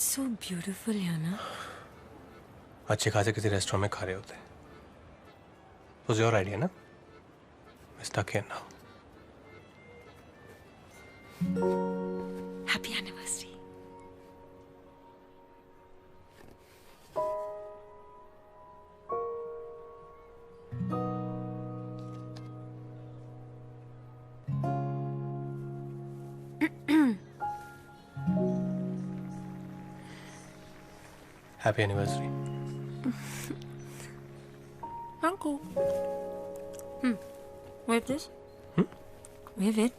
so beautiful here, ना? अच्छे खासे किसी रेस्टोरेंट में खा रहे होते. Was your idea, ना? I'm stuck here now. Happy anniversary. Happy anniversary. Uncle. Wave this. Wave it.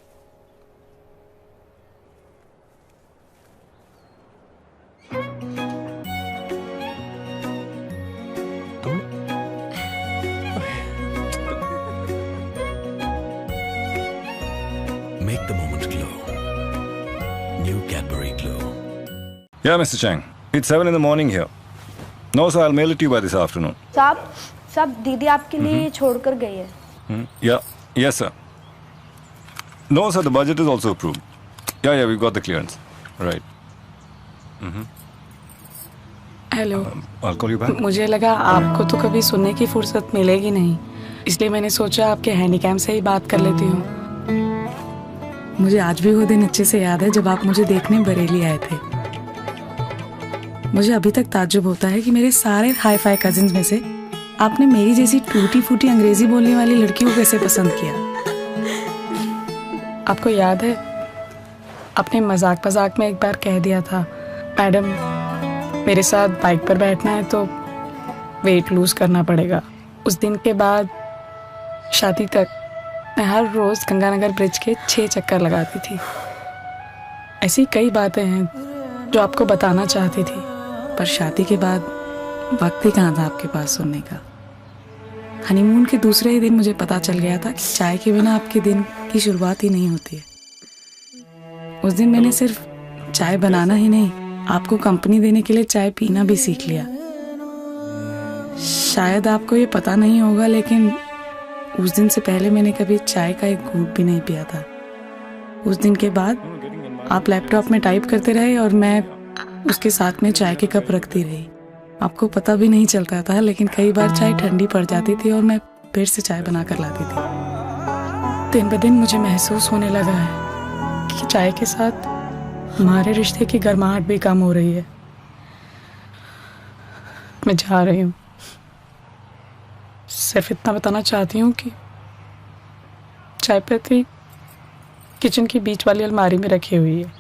Make the moment glow. New Cadbury Glow. Yeah, Mr. Chang. It's 7 in the morning here. No, sir, I'll mail it to you by this afternoon. साहब दीदी आपके लिए छोड़कर गई है. Yes, sir. No, sir, the budget is also approved. Yeah, we've got the clearance. Right. Hello. I'll call you back. मुझे लगा आपको तो कभी सुनने की फुर्सत मिलेगी नहीं, इसलिए मैंने सोचा आपके हैंडीकैम से ही बात कर लेती हूँ. मुझे आज भी वो दिन अच्छे से याद है जब आप मुझे देखने बरेली आए थे. मुझे अभी तक ताज्जुब होता है कि मेरे सारे हाई फाई कजिन्स में से आपने मेरी जैसी टूटी फूटी अंग्रेजी बोलने वाली लड़की को कैसे पसंद किया. आपको याद है आपने मजाक में एक बार कह दिया था, मैडम मेरे साथ बाइक पर बैठना है तो वेट लूज करना पड़ेगा. उस दिन के बाद शादी तक मैं हर रोज गंगानगर ब्रिज के 6 चक्कर लगाती थी. ऐसी कई बातें हैं जो आपको बताना चाहती थी, पर शादी के बाद वक्त ही कहाँ था आपके पास सुनने का. हनीमून के दूसरे ही दिन मुझे पता चल गया था कि चाय के बिना आपके दिन की शुरुआत ही नहीं होती है. उस दिन मैंने सिर्फ चाय बनाना ही नहीं, आपको कंपनी देने के लिए चाय पीना भी सीख लिया. शायद आपको ये पता नहीं होगा, लेकिन उस दिन से पहले मैंने कभी चाय का एक घूंट भी नहीं पिया था. उस दिन के बाद आप लैपटॉप में टाइप करते रहे और मैं उसके साथ में चाय के कप रखती रही. आपको पता भी नहीं चलता था, लेकिन कई बार चाय ठंडी पड़ जाती थी और मैं फिर से चाय बना कर लाती थी. दिन ब दिन मुझे महसूस होने लगा है कि चाय के साथ हमारे रिश्ते की गर्माहट भी कम हो रही है. मैं जा रही हूँ. सिर्फ इतना बताना चाहती हूँ कि चाय पत्ती किचन की बीच वाली अलमारी में रखी हुई है.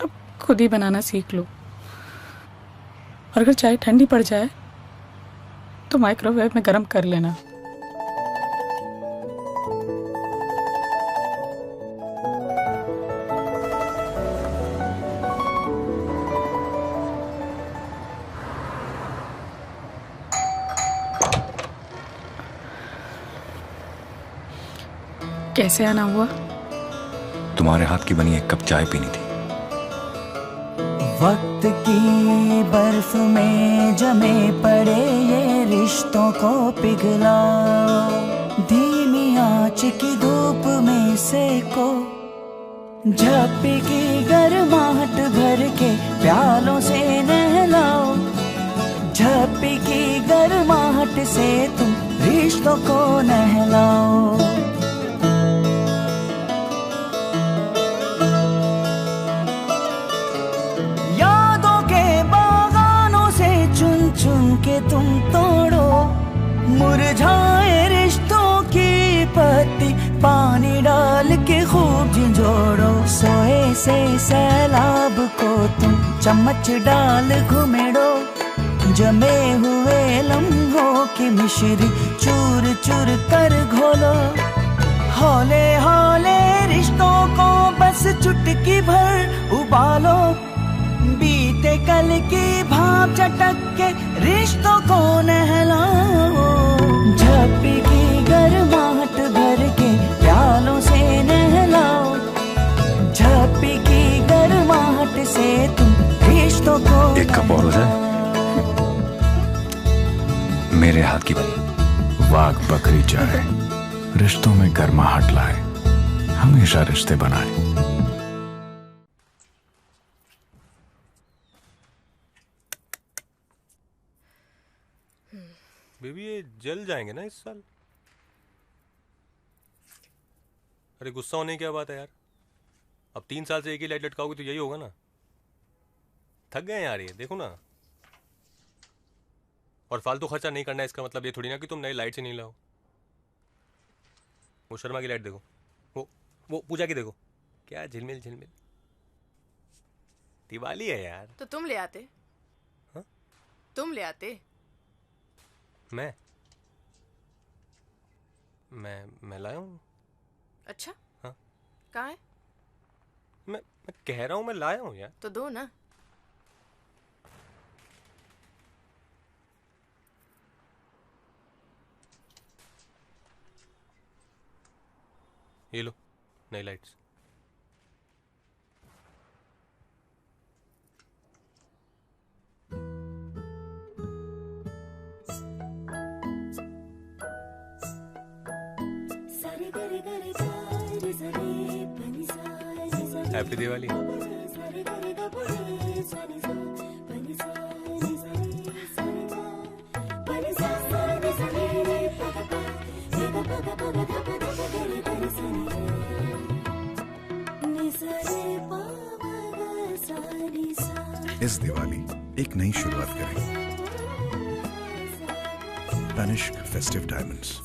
अब खुद ही बनाना सीख लो, और अगर चाय ठंडी पड़ जाए तो माइक्रोवेव में गर्म कर लेना. कैसे आना हुआ? तुम्हारे हाथ की बनी एक कप चाय पीनी थी. वक्त की बर्फ में जमे पड़े ये रिश्तों को पिघला, धीमी आंच की धूप में सेको, झप्पी की गर्माहट भर के प्यालों से नहलाओ, झप्पी की गर्माहट से तुम रिश्तों को नहलाओ. के तुम तोड़ो मुरझाए रिश्तों की पत्ती, पानी डाल के खूब झंझोड़ो. सोए से सैलाब को तुम चम्मच डाल घुमेड़ो, जमे हुए लम्हों की मिश्री चूर चूर कर घोलो. हौले हौले रिश्तों को बस चुटकी भर उबालो, बीते कल की भाप चटक के रिश्तों को नहलाओ, झप्पी की गर्माहट भर के प्यालों से नहलाओ, झप्पी की गर्माहट से तुम रिश्तों को. एक कप और हो जाए. मेरे हाथ की बनी वाघ बकरी चाय रिश्तों में गर्माहट लाए, हमेशा रिश्ते बनाए. भी ये जल जाएंगे ना इस साल। अरे गुस्सा होने की क्या बात है यार, अब 3 साल से एक ही लाइट लटकाओगे तो यही होगा ना। थक गए यार ये, देखो ना। और फालतू खर्चा नहीं करना है, इसका मतलब ये थोड़ी ना कि तुम नई लाइट से नहीं लाओ। वो शर्मा की लाइट देखो, वो पूजा की देखो, क्या झिलमिल झिलमिल। दिवाली है यार। तो तुम ले आते। हाँ? तुम ले आते। मैं लाया हूँ। अच्छा। हाँ। कहाँ है? मैं कह रहा हूँ मैं लाया हूँ यार। तो दो ना। ये लो नई लाइट्स। हैप्पी दिवाली। इस दिवाली एक नई शुरुआत करें। Tanishq festive diamonds.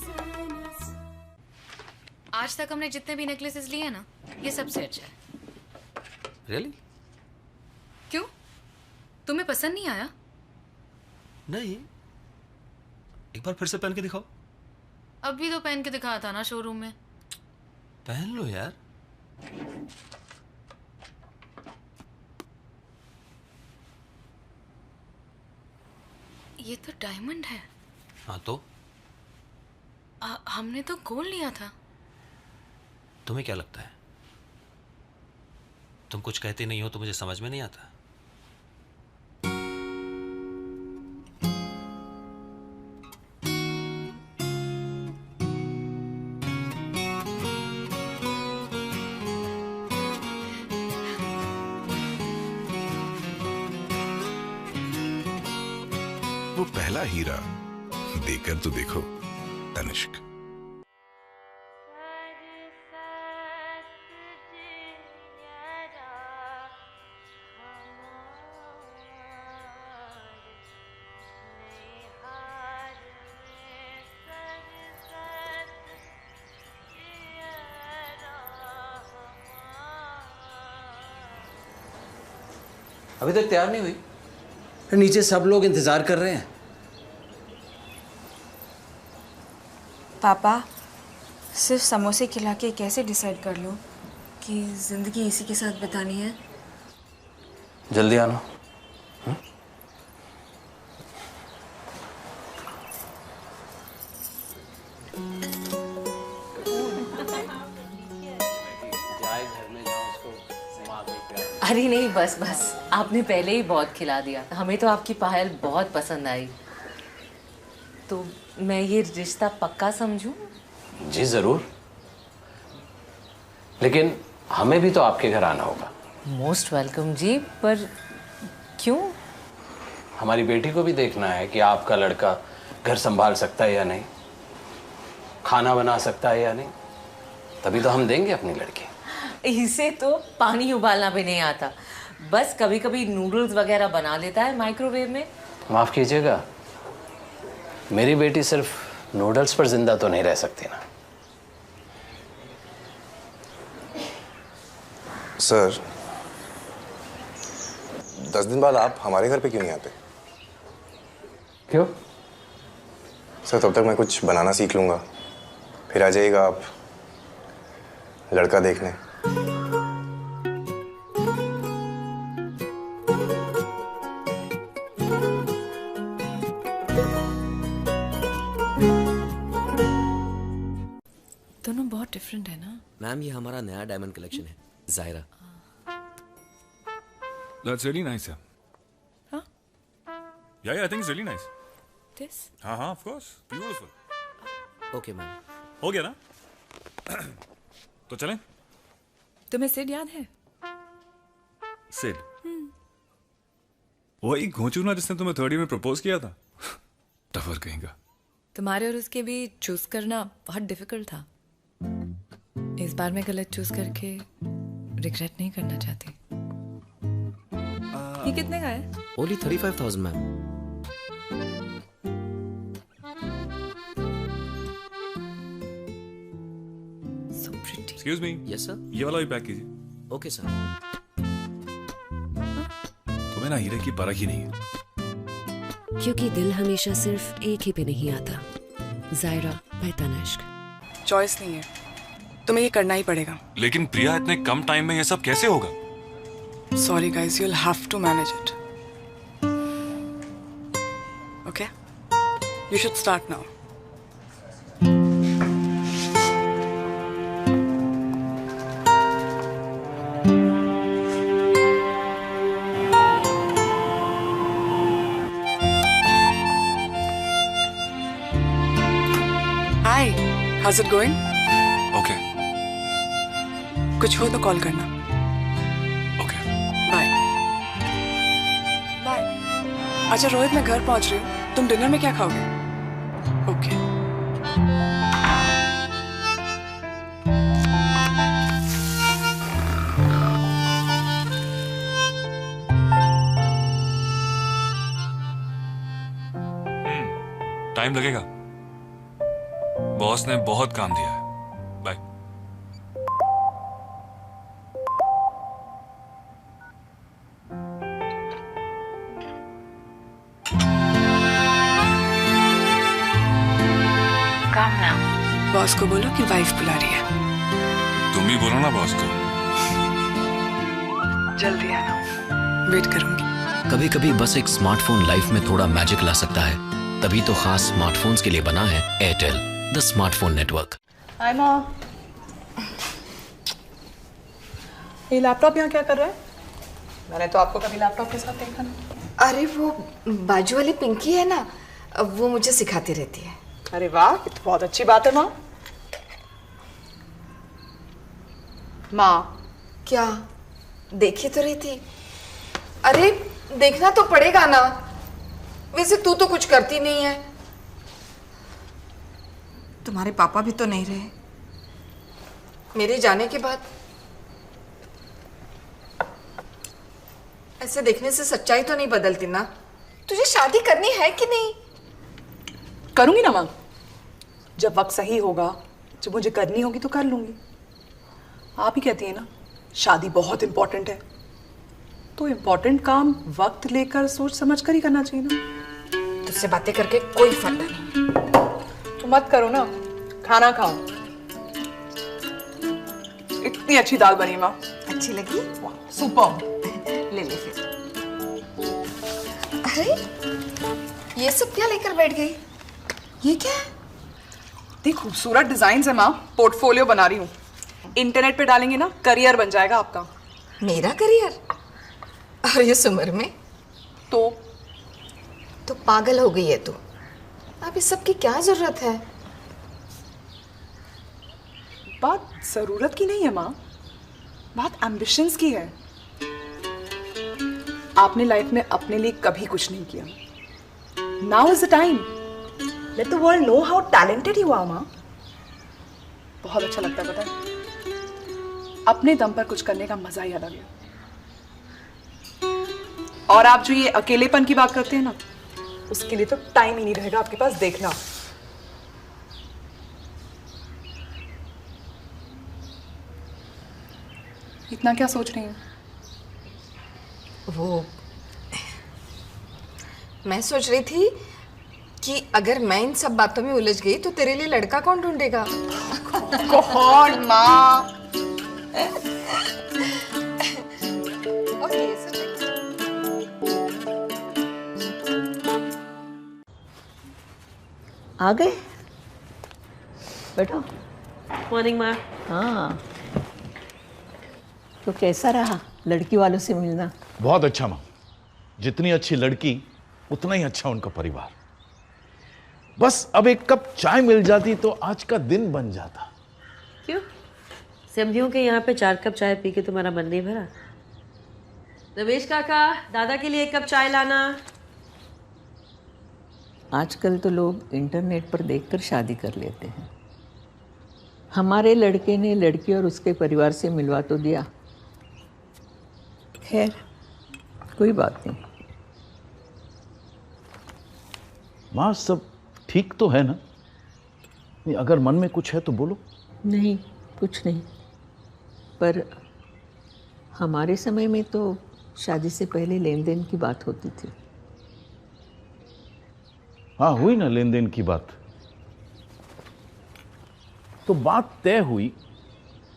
आज तक हमने जितने भी नेकलेसेस लिए ना, ये सबसे अच्छा है। रियली? क्यों, तुम्हें पसंद नहीं आया? नहीं, एक बार फिर से पहन के दिखाओ। अभी तो पहन के दिखाया था ना शोरूम में। पहन लो यार। ये तो डायमंड है। हाँ तो हमने तो गोल्ड लिया था। तुम्हें क्या लगता है, तुम कुछ कहते नहीं हो तो मुझे समझ में नहीं आता। वो पहला हीरा देकर तो देखो तनिष्क। अभी तक तैयार नहीं हुई? नीचे सब लोग इंतजार कर रहे हैं। पापा, सिर्फ समोसे खिला के कैसे डिसाइड कर लो कि जिंदगी इसी के साथ बितानी है? जल्दी आना। अरे नहीं, बस बस, आपने पहले ही बहुत खिला दिया। हमें तो आपकी पायल बहुत पसंद आई, तो मैं ये रिश्ता पक्का समझूं? जी जरूर, लेकिन हमें भी तो आपके घर आना होगा। मोस्ट वेलकम जी, पर क्यों? हमारी बेटी को भी देखना है कि आपका लड़का घर संभाल सकता है या नहीं, खाना बना सकता है या नहीं, तभी तो हम देंगे अपनी लड़की। इसे तो पानी उबालना भी नहीं आता, बस कभी कभी नूडल्स वगैरह बना लेता है माइक्रोवेव में। माफ कीजिएगा, मेरी बेटी सिर्फ नूडल्स पर जिंदा तो नहीं रह सकती ना। सर, 10 दिन बाद आप हमारे घर पे क्यों नहीं आते? क्यों? सर, तब तक मैं कुछ बनाना सीख लूंगा, फिर आ जाइएगा आप लड़का देखने। दोनों बहुत डिफरेंट है ना? मैम, ये हमारा नया डायमंड कलेक्शन है, Zaira. That's really nice, yeah. Huh? Yeah, I think it's really nice. This? हाँ, of course, beautiful. Okay ma'am. हो गया ना? तो चलें? तुम्हें सिड याद है? सिड? वही घोंचू ना जिसने तुम्हें 3rd ईयर में प्रपोज किया था। टफर कहेगा। तुम्हारे और उसके बीच चूज करना बहुत डिफिकल्ट था। इस बार मैं गलत चूज करके रिग्रेट नहीं करना चाहती। ये कितने का है? Only 35,000 ma'am. So pretty. Excuse me. Yes sir. ये वाला भी पैक कीजिए। Okay sir. तुम्हें ना हीरे की परख ही नहीं है। क्योंकि दिल हमेशा सिर्फ एक ही पे नहीं आता। जायरा बाय तनिष्क। चॉइस नहीं है, तुम्हें ये करना ही पड़ेगा। लेकिन प्रिया इतने कम टाइम में ये सब कैसे होगा? Sorry guys, you'll have to manage it. Okay? You should start now. Hi, how's it going? Okay. कुछ हो तो कॉल करना। बाय। बाय। अच्छा रोहित, मैं घर पहुंच रही हूँ, तुम डिनर में क्या खाओगे? ओके। टाइम लगेगा, बॉस ने बहुत काम दिया है। बाय। बॉस को बोलो कि वाइफ बुला रही है। तुम भी बोलो ना बॉस को। जल्दी आना, वेट करूंगी। कभी कभी बस एक स्मार्टफोन लाइफ में थोड़ा मैजिक ला सकता है। तभी तो खास स्मार्टफोन्स के लिए बना है एयरटेल, द स्मार्टफोन नेटवर्क। हाय माँ। ये लैपटॉप यहाँ क्या कर रहा है? मैंने तो आपको कभी लैपटॉप के साथ देखा नहीं। अरे वो बाजू वाली पिंकी है ना, वो मुझे सिखाती रहती है। अरे वाह, ये तो बहुत अच्छी बात है माँ। माँ क्या देखी तो रही थी? अरे देखना तो पड़ेगा ना, वैसे तू तो कुछ करती नहीं है। तुम्हारे पापा भी तो नहीं रहे मेरे जाने के बाद। ऐसे देखने से सच्चाई तो नहीं बदलती ना। तुझे शादी करनी है कि नहीं? करूंगी ना माँ, जब वक्त सही होगा, जब मुझे करनी होगी तो कर लूंगी। आप ही कहती है ना, शादी बहुत इंपॉर्टेंट है, तो इंपॉर्टेंट काम वक्त लेकर सोच समझ कर ही करना चाहिए ना। तुझसे बातें करके कोई फायदा नहीं। तो मत करो ना, खाना खाओ। इतनी अच्छी दाल बनी माँ। अच्छी लगी? सुपर। ले ले फिर। अरे ये सब क्या लेकर बैठ गई? ये क्या है? इतनी खूबसूरत डिजाइन है माँ, पोर्टफोलियो बना रही हूँ। इंटरनेट पे डालेंगे ना, करियर बन जाएगा आपका। मेरा करियर? और इस उम्र में? तो पागल हो गई है तू। अब इस सब की क्या जरूरत है? बात जरूरत की नहीं है माँ, बात एम्बिशंस की है। आपने लाइफ में अपने लिए कभी कुछ नहीं किया। Now is the time. Let the world know how talented you are माँ। बहुत अच्छा लगता है, पता है? अपने दम पर कुछ करने का मजा ही अलग है। और आप जो ये अकेलेपन की बात करते हैं ना, उसके लिए तो टाइम ही नहीं रहेगा आपके पास, देखना। इतना क्या सोच रही हैं? वो मैं सोच रही थी कि अगर मैं इन सब बातों में उलझ गई तो तेरे लिए लड़का कौन ढूंढेगा? कौन माँ? आ गए? बैठो। मॉर्निंग माँ। हाँ, तो कैसा रहा लड़की वालों से मिलना? बहुत अच्छा माँ। जितनी अच्छी लड़की उतना ही अच्छा उनका परिवार। बस अब एक कप चाय मिल जाती तो आज का दिन बन जाता। क्यों? समझियों के यहाँ पे 4 कप चाय पी के तुम्हारा मन नहीं भरा? रमेश काका, दादा के लिए 1 कप चाय लाना। आजकल तो लोग इंटरनेट पर देखकर शादी कर लेते हैं। हमारे लड़के ने लड़की और उसके परिवार से मिलवा तो दिया। खैर, कोई बात नहीं। माँ, सब ठीक तो है ना? नहीं, अगर मन में कुछ है तो बोलो। नहीं, कुछ नहीं। पर हमारे समय में तो शादी से पहले लेन देन की बात होती थी। हाँ, हुई ना लेन देन की बात। तो बात तय हुई,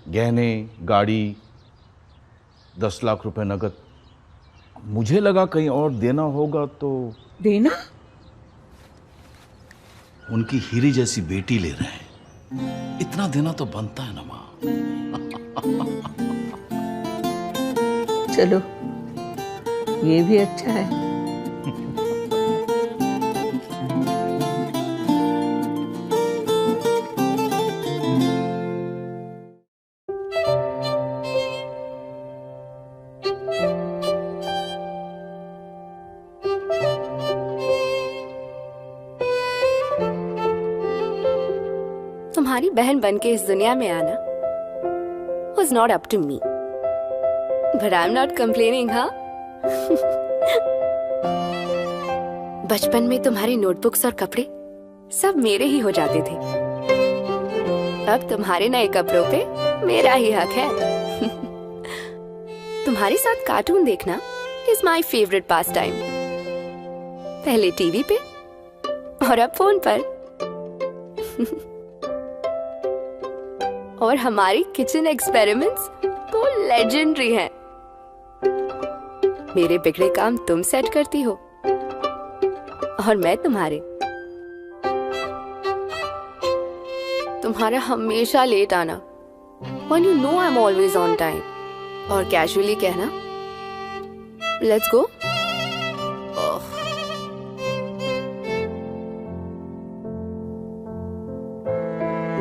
गहने, गाड़ी, 10 लाख रुपए नगद। मुझे लगा कहीं और देना होगा तो। देना? उनकी हीरी जैसी बेटी ले रहे हैं, इतना देना तो बनता है ना माँ। चलो, ये भी अच्छा है। तुम्हारी बहन बनके इस दुनिया में आना was not up to me, but I'm not complaining, हाँ? बचपन में तुम्हारी नोटबुक्स और कपड़े सब मेरे ही हो जाते थे। अब तुम्हारे नए कपड़ों पे मेरा ही हक है। तुम्हारे साथ कार्टून देखना is my favorite pastime। पहले टीवी पे और अब फोन पर। और हमारी किचन एक्सपेरिमेंट्स तो लेजेंडरी हैं। मेरे बिगड़े काम तुम सेट करती हो और मैं तुम्हारे। तुम्हारा हमेशा लेट आना, when you know I'm always on time, और कैजुअली कहना let's go।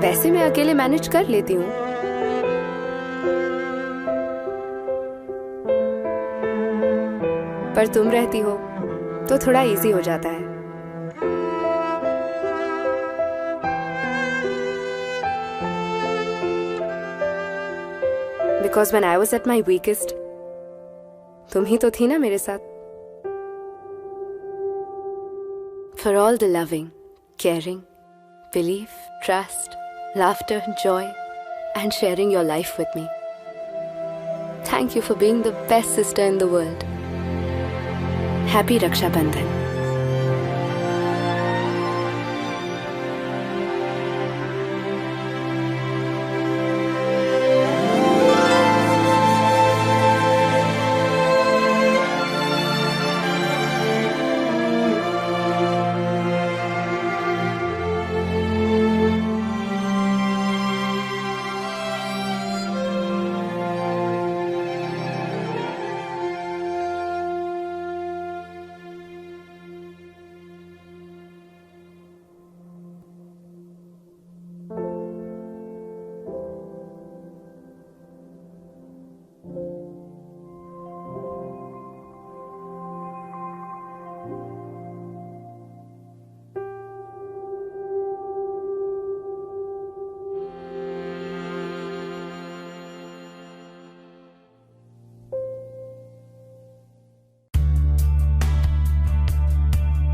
वैसे मैं अकेले मैनेज कर लेती हूँ, पर तुम रहती हो तो थोड़ा इजी हो जाता है। Because when I was at my weakest, तुम ही तो थी ना मेरे साथ। For all the loving, caring, belief, trust, laughter, joy, and sharing your life with me. Thank you for being the best sister in the world. Happy Raksha Bandhan.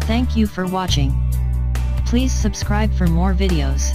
Thank you for watching. Please subscribe for more videos.